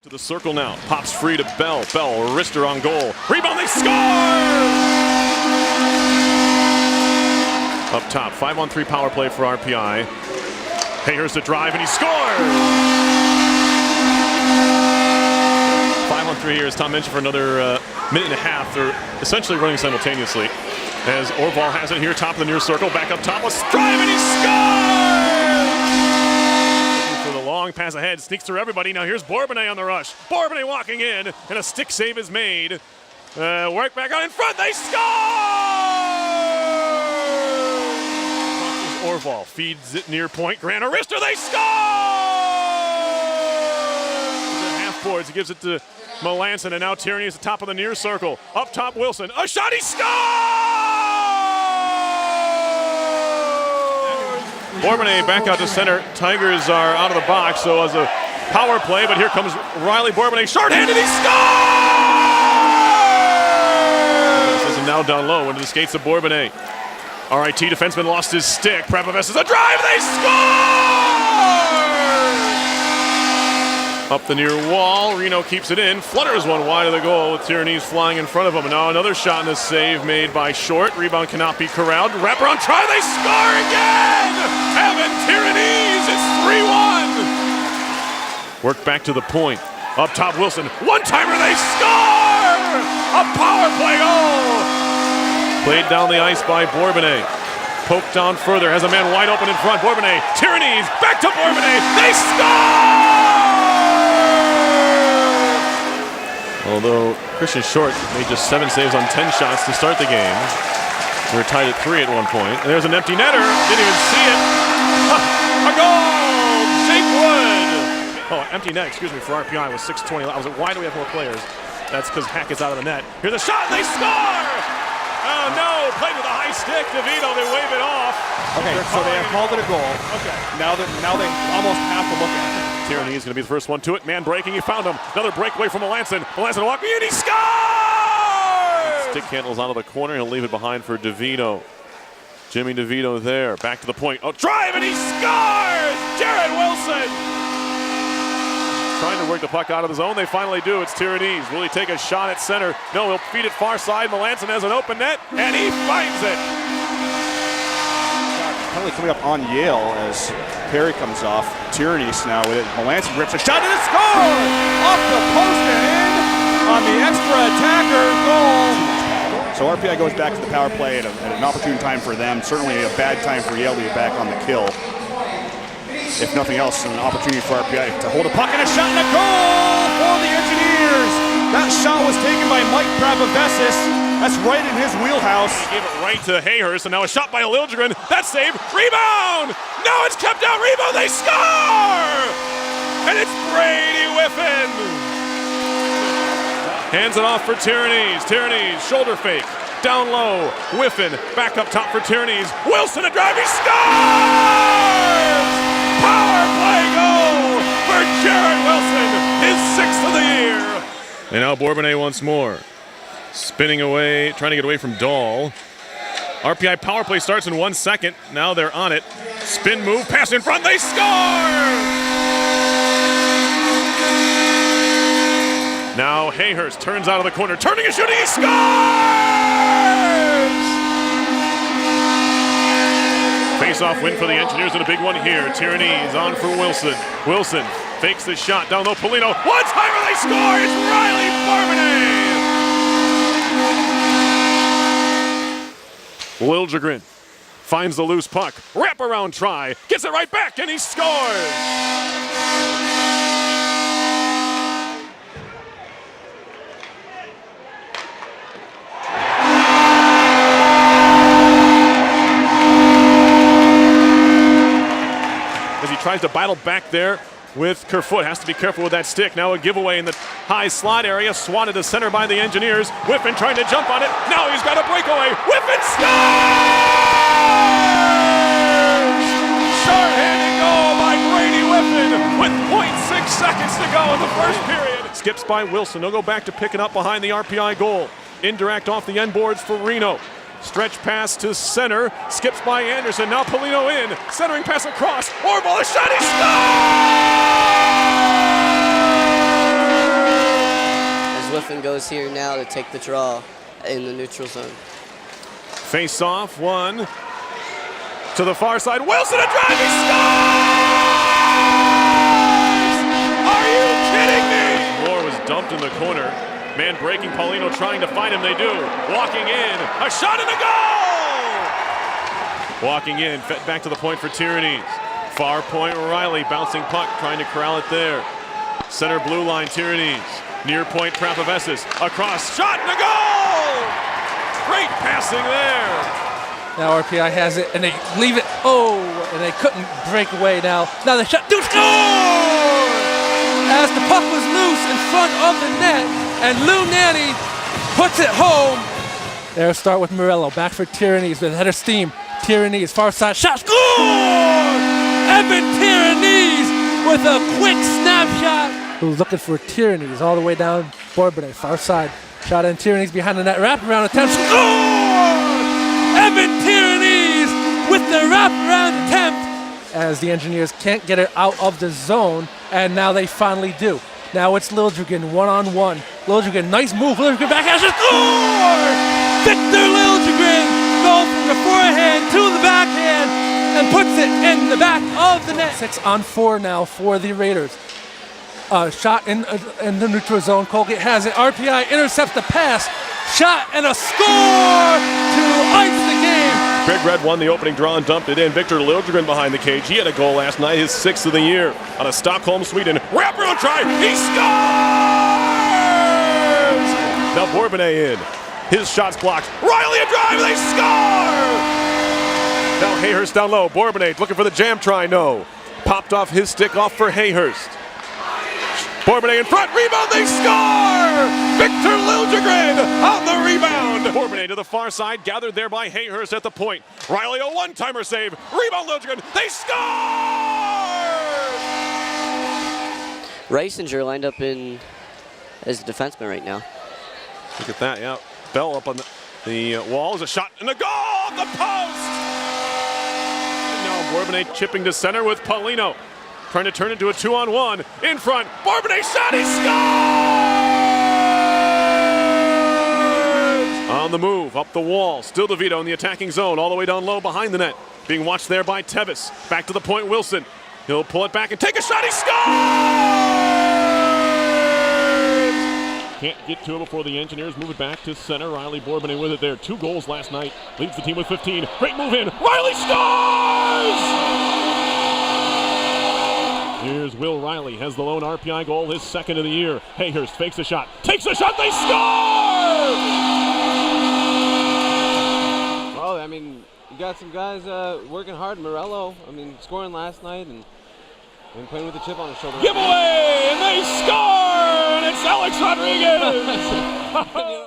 To the circle now, pops free to Bell. Bell, wrister on goal. Rebound, they score! Up top, 5-on-3 power play for RPI. Here's the drive, and he scores! 5-on-3 here, as Tom mentioned, for another minute and a half. They're essentially running simultaneously. As Orval has it here, top of the near circle, back up top, let's drive, and he scores! For the long pass ahead, sneaks through everybody. Now here's Bourbonnais on the rush. Bourbonnais walking in, and a stick save is made. Work back out in front, they score! Orval feeds it near point. Grant Arister, they score! Half boards, he gives it to Melanson, and now Tierney is at the top of the near circle. Up top, Wilson, a shot, he scores! Bourbonnais back out to center. Tigers are out of the box, so as a power play, but here comes Riley Bourbonnais, short-handed, he scores! This is now down low into the skates of Bourbonnais. RIT defenseman lost his stick. Prapavessis, a drive, they score! Up the near wall, Reno keeps it in, flutters one wide of the goal with Tierney flying in front of him. And now another shot and a save made by Short. Rebound cannot be corralled. Wraparound try, they score again! Evan Tierney, it's 3-1! Work back to the point. Up top, Wilson, one-timer, they score! A power play goal! Played down the ice by Bourbonnais. Poked down further, has a man wide open in front. Bourbonnais, Tierney, back to Bourbonnais, they score! Although Christian Short made just 7 saves on 10 shots to start the game. We were tied at 3 at one point. And there's an empty netter, didn't even see it. A goal, Jake Wood! Oh, empty net, excuse me, for RPI was 6:20. I was like, why do we have more players? That's because Hack is out of the net. Here's a shot, they score! Oh no, played with a high stick. DeVito, they wave it off. Okay, so they have called it a goal. Okay. Now they almost have to look at it. Tierney is going to be the first one to it. Man breaking, he found him. Another breakaway from Melanson. Melanson walking in, he scores! Stick handles out of the corner. He'll leave it behind for DeVito. Jimmy DeVito there. Back to the point. Oh, drive, and he scores! Jared Wilson! Trying to work the puck out of the zone. They finally do. It's Tierney. Will he take a shot at center? No, he'll feed it far side. Melanson has an open net, and he finds it. Penalty coming up on Yale as Perry comes off. Tierney now with it. Melanson rips a shot and a score! Off the post and in on the extra attacker goal. So RPI goes back to the power play at an opportune time for them. Certainly a bad time for Yale to be back on the kill. If nothing else, an opportunity for RPI to hold a puck and a shot and a goal for the Engineers. That shot was taken by Mike Prapavessis. That's right in his wheelhouse. He gave it right to Hayhurst, and now a shot by Liljegren. That save, rebound! No, it's kept out, rebound, they score! And it's Brady Whiffen. Hands it off for Tierney. Tierney, shoulder fake, down low. Whiffen, back up top for Tierney. Wilson, a drive, he scores! Power play goal for Jared Wilson, his 6th of the year. And now Bourbonnais once more. Spinning away, trying to get away from Dahl. RPI power play starts in 1 second. Now they're on it. Spin move, pass in front, they score! Now Hayhurst turns out of the corner, turning and shooting, he scores! Face-off win for the Engineers and a big one here. Tierney's on for Wilson. Wilson fakes the shot down low. Polino, one-timer, they score! It's Riley Bourbonnais! Liljegren finds the loose puck. Wraparound try. Gets it right back, and he scores! As he tries to battle back there with Kerfoot. Has to be careful with that stick. Now a giveaway in the high slot area. Swatted to center by the Engineers. Whiffen trying to jump on it. Now he's got a breakaway. Whiffen scores! Short-handed goal by Brady Whiffen with 0.6 seconds to go in the first period. Skips by Wilson. He'll go back to pick it up behind the RPI goal. Indirect off the end boards for Reno. Stretch pass to center, skips by Anderson, now Polino in, centering pass across, Orval, a shot, he scores! goes here now to take the draw in the neutral zone. Face off, one. To the far side, Wilson a drive, he scores! Are you kidding me? Moore was dumped in the corner. Man breaking, Paulino trying to find him, they do. Walking in, a shot and a goal! Walking in, fed back to the point for Tyrannies. Far point, Riley bouncing puck, trying to corral it there. Center blue line, Tyrannies. Near point, Prapavesis. Across, shot and a goal! Great passing there. Now RPI has it, and they leave it. Oh, and they couldn't break away now. Now they shot. Do score! As the puck was loose in front of the net, and Lou Nanny puts it home. There, start with Morello. Back for Tyrannies with header steam. Tyrannies, far side shot. Score! Evan Tyrannies with a quick snapshot. Who's looking for Tyrannies all the way down Bourbonnais, far side. Shot in Tyrannies behind the net. Wraparound attempt. Score! Evan Tyrannies with the wraparound attempt as the Engineers can't get it out of the zone, and now they finally do. Now it's Liljegren one-on-one. Liljegren, nice move. Liljegren backhand, score! Victor Liljegren goes from the forehand to the backhand and puts it in the back of the net. 6-on-4 now for the Raiders. Shot in the neutral zone. Colgate has it. RPI intercepts the pass. Shot and a score to ice the game. Big Red won the opening draw and dumped it in. Victor Liljegren behind the cage. He had a goal last night, his 6th of the year. Out of Stockholm, Sweden. Wraparound try. He scores! Now Bourbonnais in. His shot's blocked. Riley a drive. They score! Now Hayhurst down low. Bourbonnais looking for the jam try. No. Popped off his stick off for Hayhurst. Bourbonnais in front, rebound, they score! Victor Liljegren on the rebound! Bourbonnais to the far side, gathered there by Hayhurst at the point. Riley a one-timer save, rebound Liljegren, they score! Reisinger lined up in as a defenseman right now. Look at that, yeah. Bell up on the wall, is a shot and a goal off the post! And now Bourbonnais chipping to center with Paulino. Trying to turn into a 2-on-1. In front. Bourbonnais shot. He scores! On the move. Up the wall. Still DeVito in the attacking zone. All the way down low behind the net. Being watched there by Tevis. Back to the point. Wilson. He'll pull it back and take a shot. He scores! Can't get to it before the Engineers move it back to center. Riley Bourbonnais with it there. 2 goals last night. Leads the team with 15. Great move in. Riley scores! Here's Will Riley, has the lone RPI goal, his 2nd of the year. Hayhurst fakes a shot, takes a shot, they score! Well, I mean, you got some guys working hard. Morello, I mean, scoring last night and playing with a chip on his shoulder. Giveaway, and they score! And it's Alex Rodriguez!